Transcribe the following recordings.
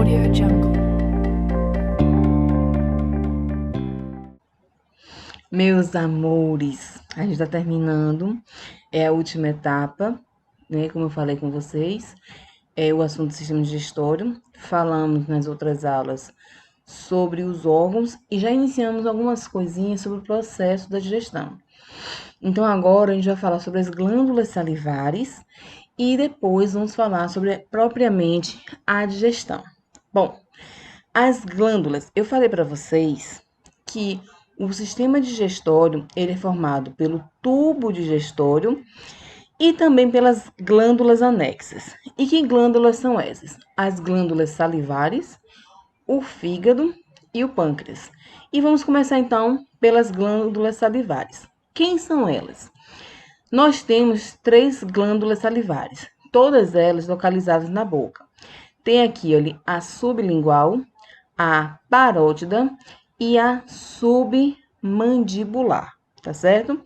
Audio Jungle. Meus amores, a gente está terminando, é a última etapa, né? Como eu falei com vocês, é o assunto do sistema digestório. Falamos nas outras aulas sobre os órgãos e já iniciamos algumas coisinhas sobre o processo da digestão. Então, agora a gente vai falar sobre as glândulas salivares e depois vamos falar sobre propriamente a digestão. Bom, as glândulas, eu falei para vocês que o sistema digestório, ele é formado pelo tubo digestório e também pelas glândulas anexas. E que glândulas são essas? As glândulas salivares, o fígado e o pâncreas. E vamos começar então pelas glândulas salivares. Quem são elas? Nós temos 3 glândulas salivares, todas elas localizadas na boca. Tem aqui a sublingual, a parótida e a submandibular, tá certo?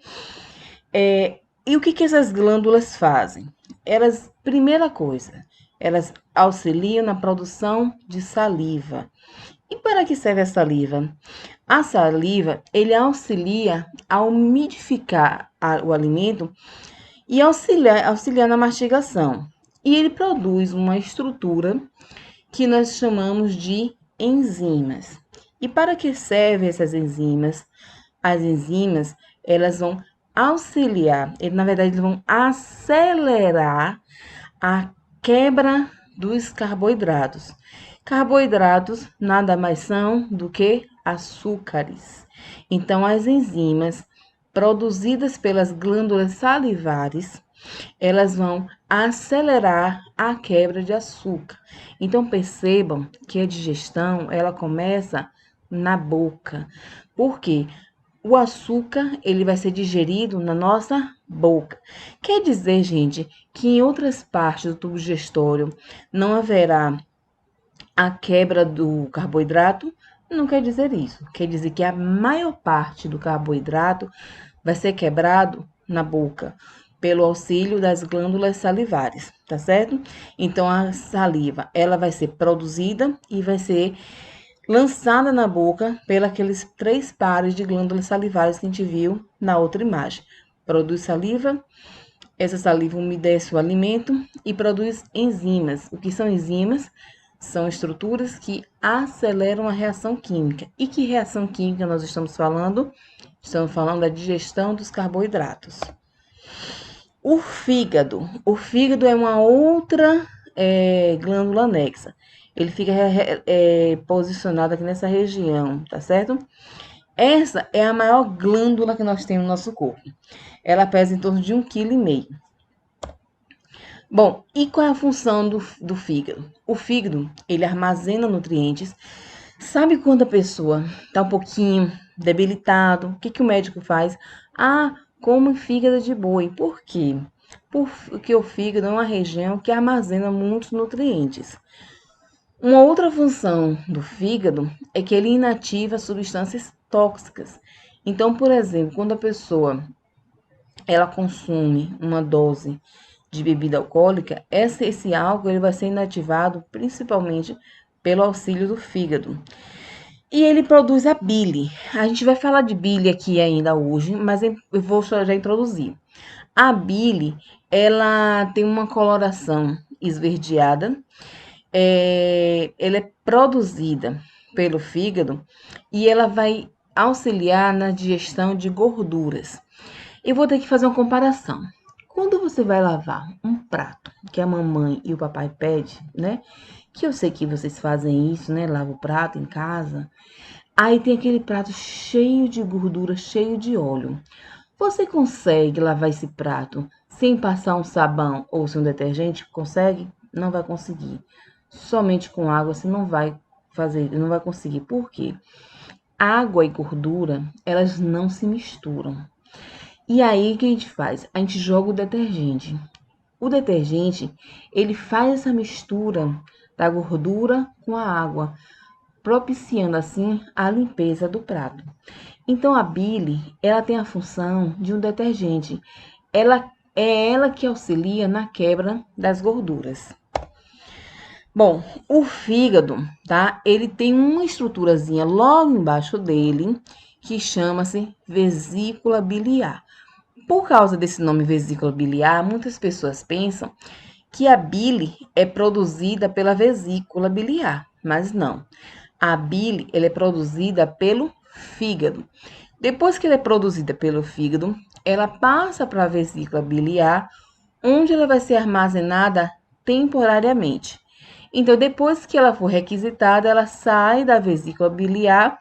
E o que essas glândulas fazem? Elas, primeira coisa, elas auxiliam na produção de saliva. E para que serve a saliva? A saliva, ele auxilia a umidificar o alimento e auxiliar na mastigação. E ele produz uma estrutura que nós chamamos de enzimas. E para que servem essas enzimas? As enzimas, elas vão auxiliar, na verdade, eles vão acelerar a quebra dos carboidratos. Carboidratos nada mais são do que açúcares. Então, as enzimas produzidas pelas glândulas salivares, elas vão acelerar a quebra de açúcar. Então, percebam que a digestão, ela começa na boca. Por quê? O açúcar, ele vai ser digerido na nossa boca. Quer dizer, gente, que em outras partes do tubo digestório não haverá a quebra do carboidrato? Não quer dizer isso. Quer dizer que a maior parte do carboidrato vai ser quebrado na boca pelo auxílio das glândulas salivares, tá certo? Então, a saliva, ela vai ser produzida e vai ser lançada na boca pelos 3 pares de glândulas salivares que a gente viu na outra imagem. Produz saliva, essa saliva umedece o alimento e produz enzimas. O que são enzimas? São estruturas que aceleram a reação química. E que reação química nós estamos falando? Estamos falando da digestão dos carboidratos. O fígado é uma outra glândula anexa. Ele fica posicionado aqui nessa região, tá certo? Essa é a maior glândula que nós temos no nosso corpo. Ela pesa em torno de 1,5 kg. Bom, e qual é a função do fígado? O fígado, ele armazena nutrientes. Sabe quando a pessoa tá um pouquinho debilitado? O que o médico faz? Come fígado de boi. Por quê? Porque o fígado é uma região que armazena muitos nutrientes. Uma outra função do fígado é que ele inativa substâncias tóxicas. Então, por exemplo, quando a pessoa ela consome uma dose de bebida alcoólica, esse álcool ele vai ser inativado principalmente pelo auxílio do fígado. E ele produz a bile. A gente vai falar de bile aqui ainda hoje, mas eu vou só já introduzir. A bile, ela tem uma coloração esverdeada. Ela é produzida pelo fígado e ela vai auxiliar na digestão de gorduras. Eu vou ter que fazer uma comparação. Quando você vai lavar um prato que a mamãe e o papai pedem, né? Que eu sei que vocês fazem isso, né? Lava o prato em casa. Aí tem aquele prato cheio de gordura, cheio de óleo. Você consegue lavar esse prato sem passar um sabão ou sem um detergente? Consegue? Não vai conseguir. Somente com água você não vai fazer, não vai conseguir. Por quê? Água e gordura, elas não se misturam. E aí, o que a gente faz? A gente joga o detergente. O detergente, ele faz essa mistura da gordura com a água, propiciando assim a limpeza do prato. Então, a bile, ela tem a função de um detergente. Ela que auxilia na quebra das gorduras. Bom, o fígado, tá? Ele tem uma estruturazinha logo embaixo dele que chama-se vesícula biliar. Por causa desse nome vesícula biliar, muitas pessoas pensam que a bile é produzida pela vesícula biliar, mas não. A bile, ela é produzida pelo fígado. Depois que ela é produzida pelo fígado, ela passa para a vesícula biliar, onde ela vai ser armazenada temporariamente. Então, depois que ela for requisitada, ela sai da vesícula biliar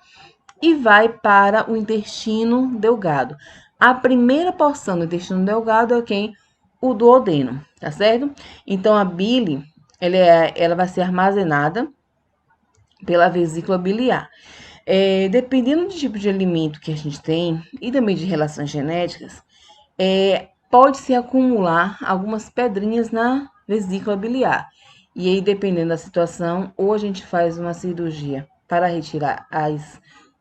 e vai para o intestino delgado. A primeira porção do intestino delgado é quem? O duodeno, tá certo? Então, a bile, ela vai ser armazenada pela vesícula biliar. Dependendo do tipo de alimento que a gente tem e também de relações genéticas, pode-se acumular algumas pedrinhas na vesícula biliar. E aí, dependendo da situação, ou a gente faz uma cirurgia para retirar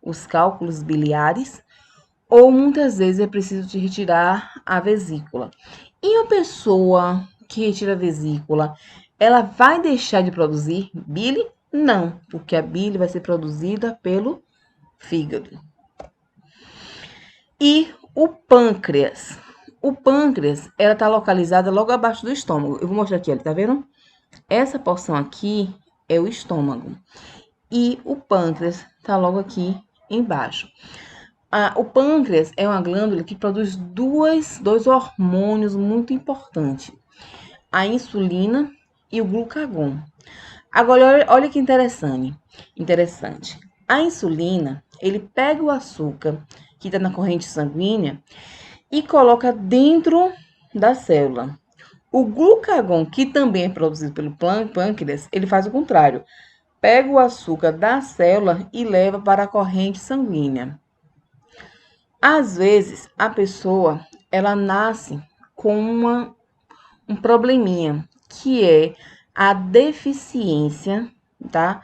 os cálculos biliares, ou muitas vezes é preciso de retirar a vesícula. E a pessoa que retira a vesícula, ela vai deixar de produzir bile? Não, porque a bile vai ser produzida pelo fígado. E o pâncreas? O pâncreas, ela está localizada logo abaixo do estômago. Eu vou mostrar aqui, tá vendo? Essa porção aqui é o estômago. E o pâncreas está logo aqui embaixo. O pâncreas é uma glândula que produz dois hormônios muito importantes: a insulina e o glucagon. Agora, olha que interessante. A insulina, ele pega o açúcar que está na corrente sanguínea e coloca dentro da célula. O glucagon, que também é produzido pelo pâncreas, ele faz o contrário. Pega o açúcar da célula e leva para a corrente sanguínea. Às vezes, a pessoa, ela nasce com um probleminha, que é a deficiência, tá?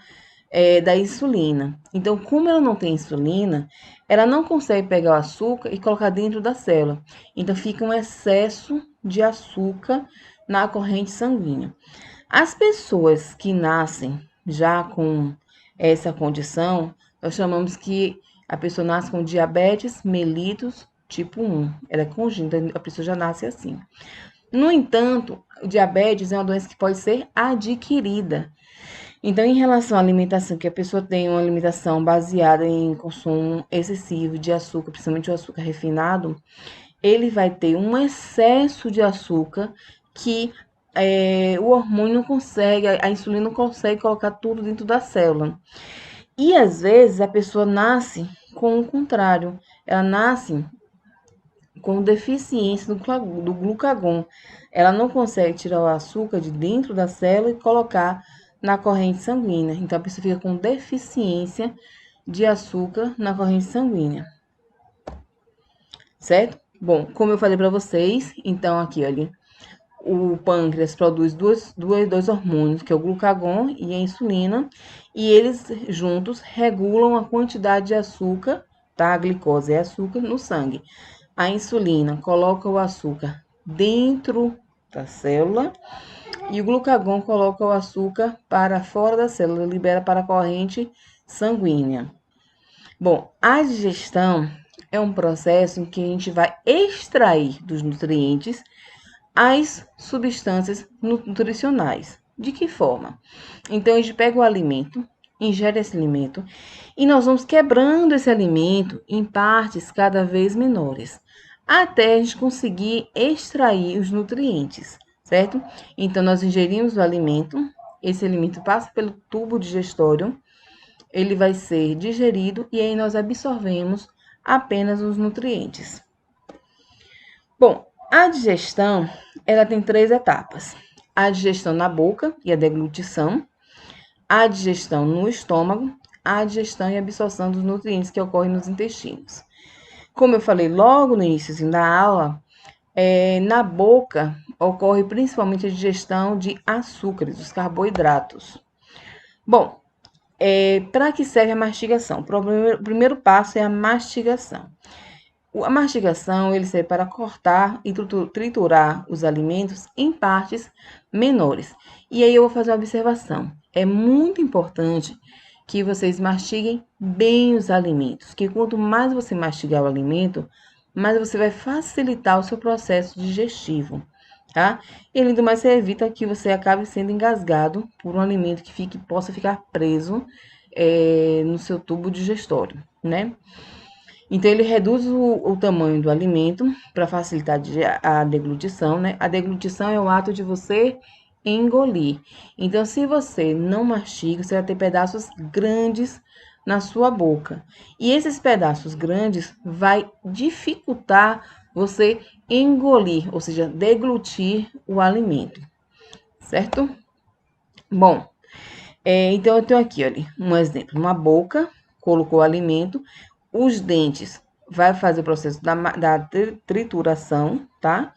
Da insulina. Então, como ela não tem insulina, ela não consegue pegar o açúcar e colocar dentro da célula. Então, fica um excesso de açúcar na corrente sanguínea. As pessoas que nascem já com essa condição, nós chamamos que a pessoa nasce com diabetes mellitus tipo 1. Ela é congênita, a pessoa já nasce assim. No entanto, o diabetes é uma doença que pode ser adquirida. Então, em relação à alimentação, que a pessoa tem uma alimentação baseada em consumo excessivo de açúcar, principalmente o açúcar refinado, ele vai ter um excesso de açúcar que o hormônio não consegue, a insulina não consegue colocar tudo dentro da célula. E às vezes a pessoa nasce com o contrário, ela nasce com deficiência do glucagon. Ela não consegue tirar o açúcar de dentro da célula e colocar na corrente sanguínea. Então a pessoa fica com deficiência de açúcar na corrente sanguínea. Certo? Bom, como eu falei para vocês, então aqui, olha, o pâncreas produz dois hormônios, que é o glucagon e a insulina, e eles juntos regulam a quantidade de açúcar, tá? A glicose é açúcar no sangue. A insulina coloca o açúcar dentro da célula e o glucagon coloca o açúcar para fora da célula, libera para a corrente sanguínea. Bom, a digestão é um processo em que a gente vai extrair dos nutrientes as substâncias nutricionais. De que forma? Então, a gente pega o alimento, ingere esse alimento e nós vamos quebrando esse alimento em partes cada vez menores, até a gente conseguir extrair os nutrientes, certo? Então, nós ingerimos o alimento, esse alimento passa pelo tubo digestório, ele vai ser digerido e aí nós absorvemos apenas os nutrientes. Bom, a digestão, ela tem 3 etapas: a digestão na boca e a deglutição, a digestão no estômago, a digestão e absorção dos nutrientes que ocorrem nos intestinos. Como eu falei logo no início da aula, na boca ocorre principalmente a digestão de açúcares, dos carboidratos. Bom, para que serve a mastigação? O primeiro passo é a mastigação. A mastigação, ele serve para cortar e triturar os alimentos em partes menores. E aí eu vou fazer uma observação. É muito importante que vocês mastiguem bem os alimentos, que quanto mais você mastigar o alimento, mais você vai facilitar o seu processo digestivo, tá? E além do mais, você evita que você acabe sendo engasgado por um alimento que possa ficar preso no seu tubo digestório, né? Então, ele reduz o tamanho do alimento para facilitar a deglutição, né? A deglutição é o ato de você engolir. Então, se você não mastiga, você vai ter pedaços grandes na sua boca. E esses pedaços grandes vai dificultar você engolir, ou seja, deglutir o alimento, certo? Bom, então eu tenho aqui, olha, um exemplo. Uma boca, colocou o alimento, os dentes vai fazer o processo da trituração, tá?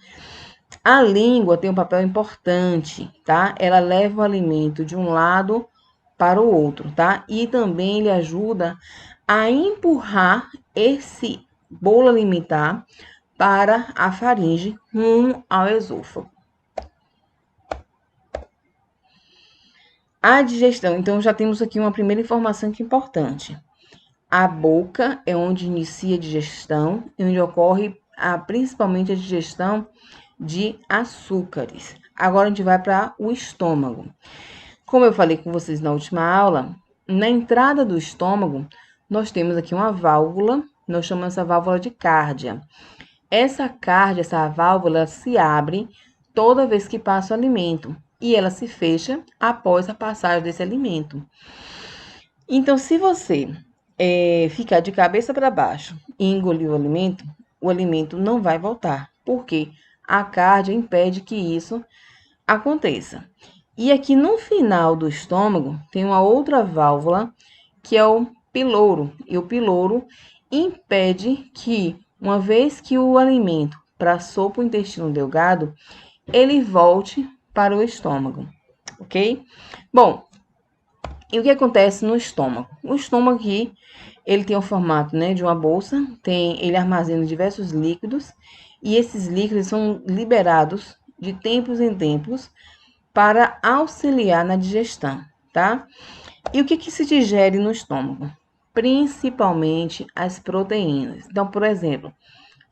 A língua tem um papel importante, tá? Ela leva o alimento de um lado para o outro, tá? E também ele ajuda a empurrar esse bolo alimentar para a faringe rumo ao esôfago. A digestão, então já temos aqui uma primeira informação que é importante. A boca é onde inicia a digestão e onde ocorre principalmente a digestão de açúcares. Agora a gente vai para o estômago. Como eu falei com vocês na última aula, na entrada do estômago, nós temos aqui uma válvula, nós chamamos essa válvula de cárdia. Essa cárdia, essa válvula, se abre toda vez que passa o alimento e ela se fecha após a passagem desse alimento. Então, se você ficar de cabeça para baixo e engolir o alimento não vai voltar, porque a cárdia impede que isso aconteça. E aqui no final do estômago tem uma outra válvula que é o piloro, e o piloro impede que, uma vez que o alimento passou para o intestino delgado, ele volte para o estômago, ok? Bom, e o que acontece no estômago? O estômago aqui, ele tem o formato, né, de uma bolsa, ele armazena diversos líquidos, e esses líquidos são liberados de tempos em tempos para auxiliar na digestão, tá? E o que se digere no estômago? Principalmente as proteínas. Então, por exemplo,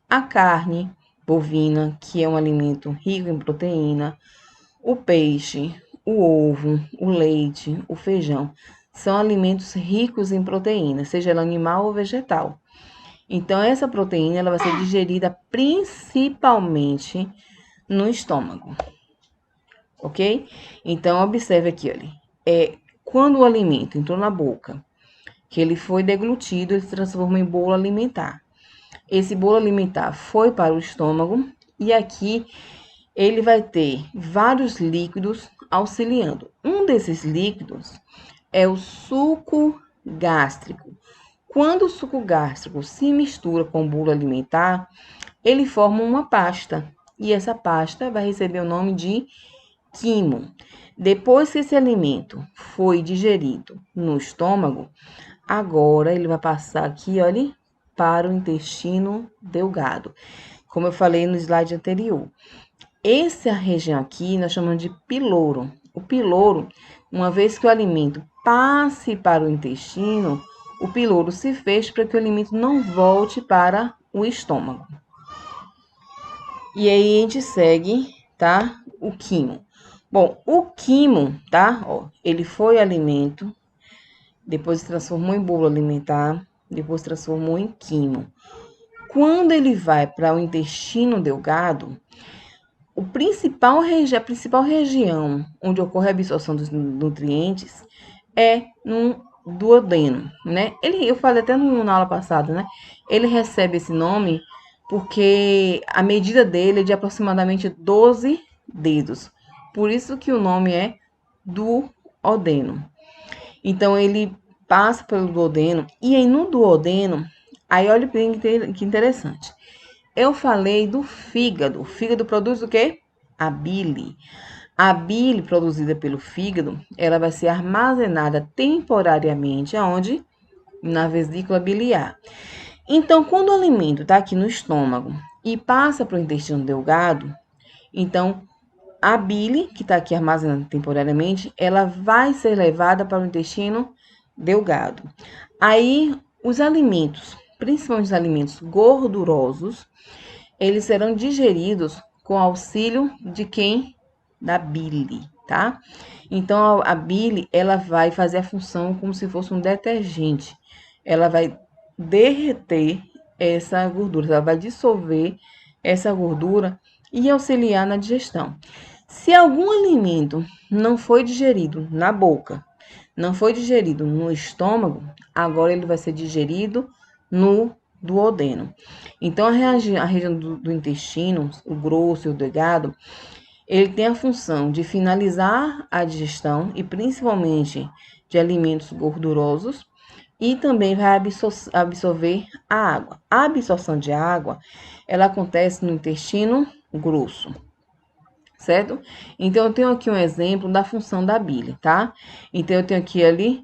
a carne bovina, que é um alimento rico em proteína, o peixe, o ovo, o leite, o feijão, são alimentos ricos em proteína, seja ela animal ou vegetal. Então, essa proteína ela vai ser digerida principalmente no estômago, ok? Então, observe aqui, olha. Quando o alimento entrou na boca, que ele foi deglutido, ele se transforma em bolo alimentar. Esse bolo alimentar foi para o estômago e aqui ele vai ter vários líquidos auxiliando. Um desses líquidos é o suco gástrico. Quando o suco gástrico se mistura com o bolo alimentar, ele forma uma pasta. E essa pasta vai receber o nome de quimo. Depois que esse alimento foi digerido no estômago, agora ele vai passar aqui, olha, para o intestino delgado. Como eu falei no slide anterior. Essa região aqui nós chamamos de piloro. O piloro, uma vez que o alimento passe para o intestino, o piloro se fecha para que o alimento não volte para o estômago. E aí a gente segue, tá? O quimo. Bom, o quimo, tá? Ó, ele foi alimento, depois se transformou em bolo alimentar, depois se transformou em quimo. Quando ele vai para o intestino delgado, a principal região onde ocorre a absorção dos nutrientes é no duodeno, né? Eu falei até na aula passada, né? Ele recebe esse nome porque a medida dele é de aproximadamente 12 dedos. Por isso que o nome é duodeno. Então, ele passa pelo duodeno. E aí, no duodeno, aí olha que interessante. Eu falei do fígado. O fígado produz o quê? A bile. A bile produzida pelo fígado, ela vai ser armazenada temporariamente aonde? Na vesícula biliar. Então, quando o alimento está aqui no estômago e passa para o intestino delgado, então a bile, que está aqui armazenada temporariamente, ela vai ser levada para o intestino delgado. Aí, os alimentos, principalmente os alimentos gordurosos, eles serão digeridos com auxílio de quem? Da bile, tá? Então, a bile, ela vai fazer a função como se fosse um detergente. Ela vai derreter essa gordura, ela vai dissolver essa gordura e auxiliar na digestão. Se algum alimento não foi digerido na boca, não foi digerido no estômago, agora ele vai ser digerido no duodeno. Então, a região do intestino, o grosso e o delgado, ele tem a função de finalizar a digestão e principalmente de alimentos gordurosos e também vai absorver a água. A absorção de água, ela acontece no intestino grosso, certo? Então, eu tenho aqui um exemplo da função da bile, tá? Então, eu tenho aqui ali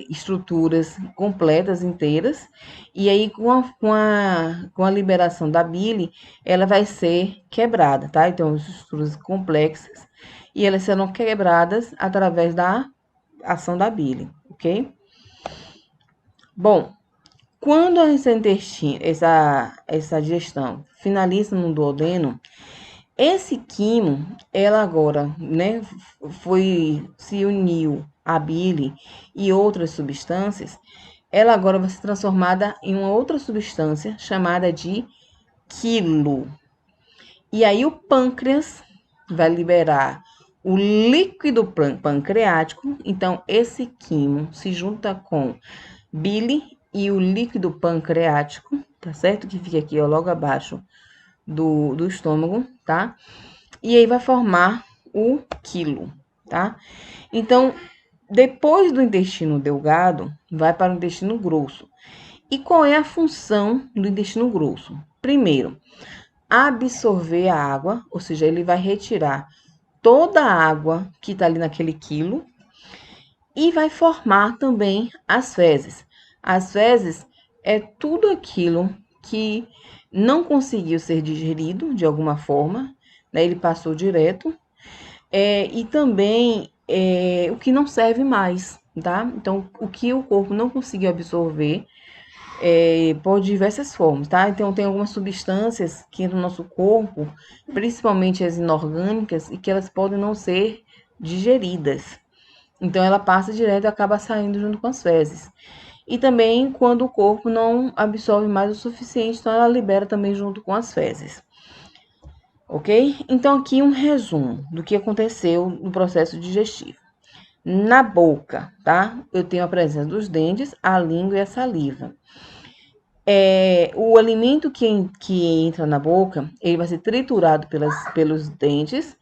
estruturas completas, inteiras, e aí com a liberação da bile, ela vai ser quebrada, tá? Então, estruturas complexas, e elas serão quebradas através da ação da bile, ok? Bom, quando essa digestão finaliza no duodeno, esse quimo, ela agora, né, se uniu à bile e outras substâncias, ela agora vai ser transformada em uma outra substância chamada de quilo. E aí o pâncreas vai liberar o líquido pancreático, então esse quimo se junta com bile e o líquido pancreático, tá certo? Que fica aqui, ó, logo abaixo do estômago, tá? E aí vai formar o quilo, tá? Então, depois do intestino delgado, vai para o intestino grosso. E qual é a função do intestino grosso? Primeiro, absorver a água, ou seja, ele vai retirar toda a água que está ali naquele quilo e vai formar também as fezes. As fezes é tudo aquilo que não conseguiu ser digerido de alguma forma, né? Ele passou direto, e também o que não serve mais, tá? Então, o que o corpo não conseguiu absorver por diversas formas, tá? Então, tem algumas substâncias que no nosso corpo, principalmente as inorgânicas, e que elas podem não ser digeridas. Então, ela passa direto e acaba saindo junto com as fezes. E também quando o corpo não absorve mais o suficiente, então ela libera também junto com as fezes. Ok? Então, aqui um resumo do que aconteceu no processo digestivo. Na boca, tá? Eu tenho a presença dos dentes, a língua e a saliva. O alimento que entra na boca, ele vai ser triturado pelos dentes,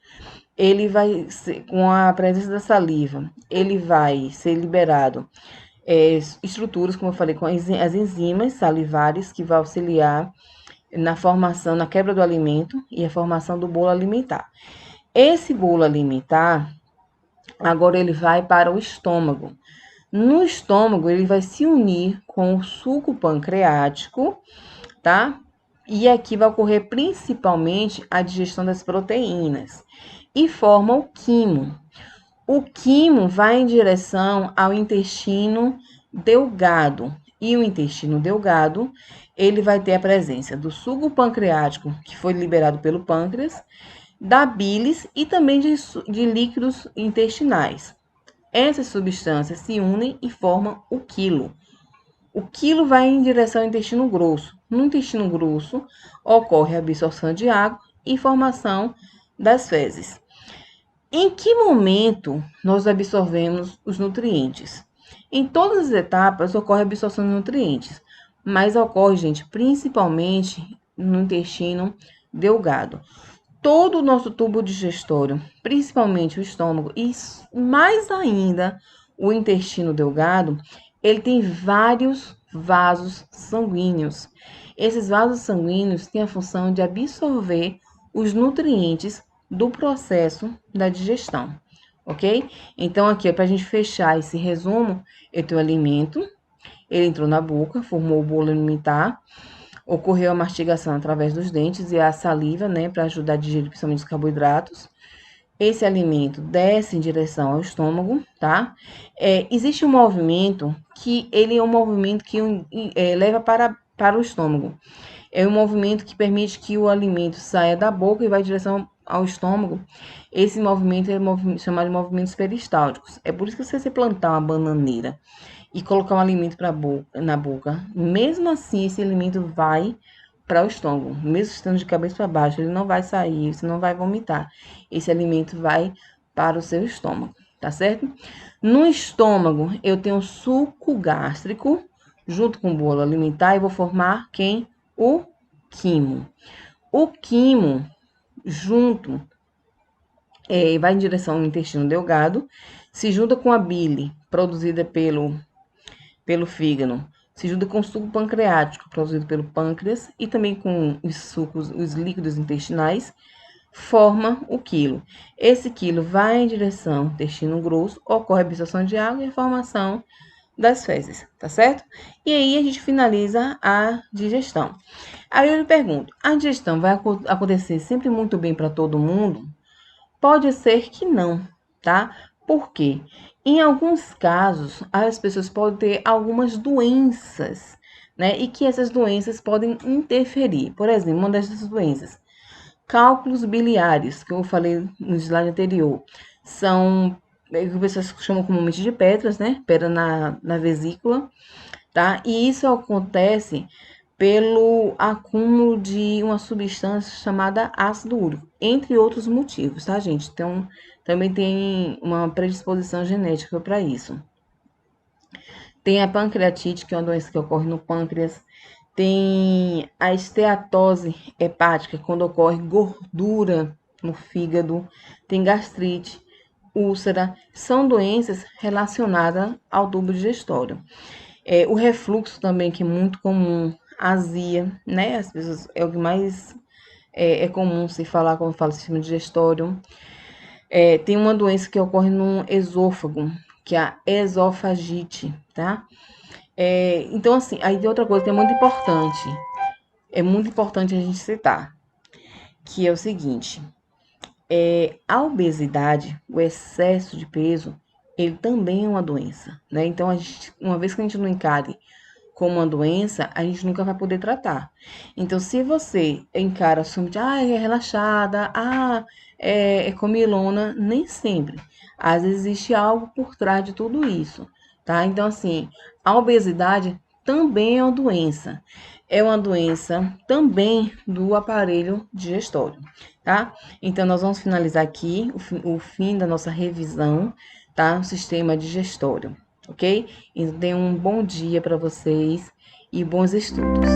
ele vai ser, com a presença da saliva, ele vai ser liberado estruturas, como eu falei, com as enzimas salivares, que vai auxiliar na formação, na quebra do alimento e a formação do bolo alimentar. Esse bolo alimentar, agora ele vai para o estômago. No estômago, ele vai se unir com o suco pancreático, tá? E aqui vai ocorrer principalmente a digestão das proteínas e forma o quimo. O quimo vai em direção ao intestino delgado. E o intestino delgado, ele vai ter a presença do suco pancreático, que foi liberado pelo pâncreas, da bilis e também de líquidos intestinais. Essas substâncias se unem e formam o quilo. O quilo vai em direção ao intestino grosso. No intestino grosso, ocorre a absorção de água e formação das fezes. Em que momento nós absorvemos os nutrientes? Em todas as etapas ocorre a absorção de nutrientes, mas ocorre, gente, principalmente no intestino delgado. Todo o nosso tubo digestório, principalmente o estômago e mais ainda o intestino delgado, ele tem vários vasos sanguíneos. Esses vasos sanguíneos têm a função de absorver os nutrientes do processo da digestão, ok? Então, aqui, para a gente fechar esse resumo, eu tenho alimento, ele entrou na boca, formou o bolo alimentar, ocorreu a mastigação através dos dentes e a saliva, né, para ajudar a digerir principalmente os carboidratos. Esse alimento desce em direção ao estômago, tá? Existe um movimento que ele é um movimento que leva para o estômago. É um movimento que permite que o alimento saia da boca e vá em direção ao estômago. Esse movimento é chamado de movimentos peristálticos. É por isso que se você plantar uma bananeira e colocar um alimento na boca, mesmo assim esse alimento vai para o estômago, mesmo estando de cabeça para baixo, ele não vai sair, você não vai vomitar. Esse alimento vai para o seu estômago, tá certo? No estômago, eu tenho suco gástrico junto com o bolo alimentar e vou formar quem? O quimo. O quimo, junto, vai em direção ao intestino delgado, se junta com a bile produzida pelo fígado, se junta com o suco pancreático produzido pelo pâncreas e também com os líquidos intestinais, forma o quilo. Esse quilo vai em direção ao intestino grosso, ocorre a absorção de água e a formação das fezes, tá certo? E aí a gente finaliza a digestão. Aí eu lhe pergunto, a digestão vai acontecer sempre muito bem para todo mundo? Pode ser que não, tá? Por quê? Em alguns casos, as pessoas podem ter algumas doenças, né? E que essas doenças podem interferir. Por exemplo, uma dessas doenças, cálculos biliares, que eu falei no slide anterior, são que as pessoas chamam comumente de pedras, né? Pedra na vesícula, tá? E isso acontece pelo acúmulo de uma substância chamada ácido úrico, entre outros motivos, tá, gente? Então, também tem uma predisposição genética para isso. Tem a pancreatite, que é uma doença que ocorre no pâncreas. Tem a esteatose hepática, quando ocorre gordura no fígado. Tem gastrite, úlcera. São doenças relacionadas ao tubo digestório. O refluxo também, que é muito comum, azia, né? As pessoas, é o que mais é comum se falar quando fala sistema digestório. Tem uma doença que ocorre no esôfago, que é a esofagite, tá? Então, assim, aí tem outra coisa que é muito importante a gente citar, que é o seguinte, a obesidade, o excesso de peso, ele também é uma doença, né? Então, uma vez que a gente não encare como uma doença, a gente nunca vai poder tratar. Então, se você encara somente, é relaxada, é comilona, nem sempre. Às vezes existe algo por trás de tudo isso, tá? Então, assim, a obesidade também é uma doença. É uma doença também do aparelho digestório, tá? Então, nós vamos finalizar aqui o fim da nossa revisão, tá? O sistema digestório, ok? Então, tenham um bom dia para vocês e bons estudos.